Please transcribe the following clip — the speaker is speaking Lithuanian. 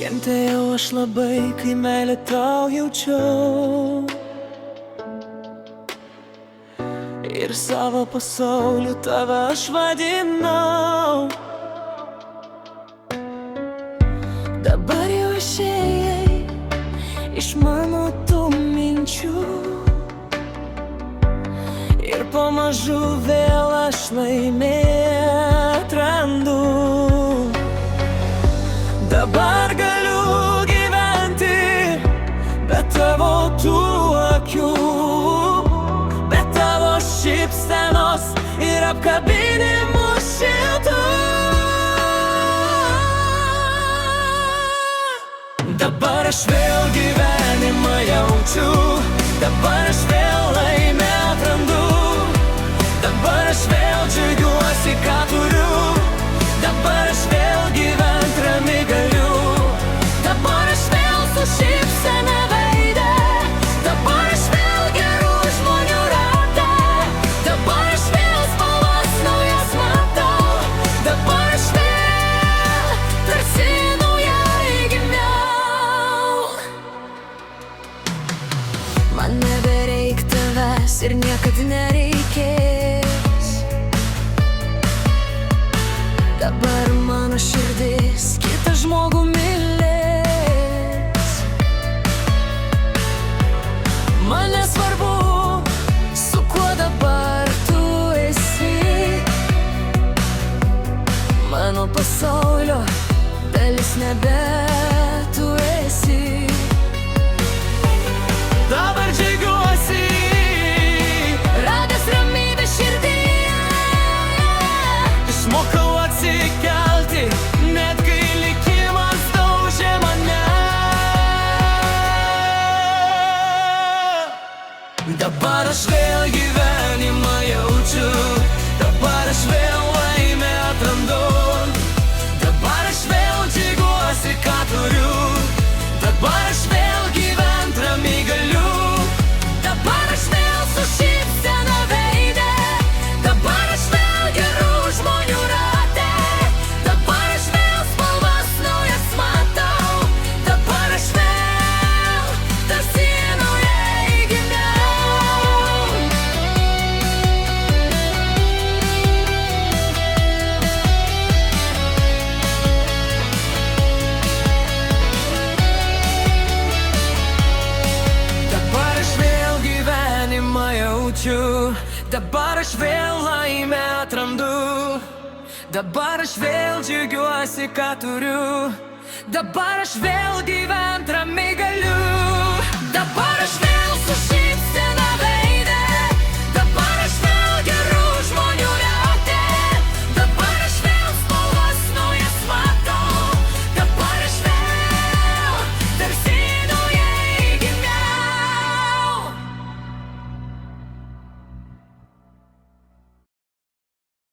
Kentėjau aš labai, kai meilę tau jaučiau, ir savo pasauliu tave aš vadinau. Dabar jau išėjai iš mano tų minčių, ir pamažu vėl aš laimėję atrandu. Dabar galiu gyventi be tavo tų akių, be tavo šypsenos ir apkabinimų šiltų. Dabar aš vėl gyvenimą jaučiu, dabar aš vėl laimę atrandu, dabar aš vėl džiaugiuosi, ką turiu, dabar aš vėl gyvent ramiai galiu, dabar aš vėl su šypsena veide, dabar aš vėl gerų žmonių rate, dabar aš vėl spalvas naujas matau, dabar aš vėl tarsi naujai gimiau. Man nebereik tavęs ir niekad nereikės, dabar mano širdis kitą žmogų mylės. Man nesvarbu, su kuo dabar tu esi, mano pasaulio dalis nebe tu esi. Dabar džiaugiuosi, radęs ramybę širdyje, išmokau atsikelti, net kai likimas daužė mane. Dabar aš vėl gyvenimą jaučiu, dabar aš vėl laimę atrandu, dabar aš vėl džiaugiuosi, ką turiu, dabar aš vėl gyvent ramiai galiu, dabar aš vėl su šypsena veide, dabar aš vėl gerų žmonių rate, dabar aš vėl spalvas naujas matau, dabar aš vėl tarsi naujai gimiau. Dabar aš vėl gyvenimą jaučiu, dabar aš vėl laimę atrandu, dabar aš vėl džiaugiuosi, ką turiu, dabar aš vėl gyvent ramiai galiu, dabar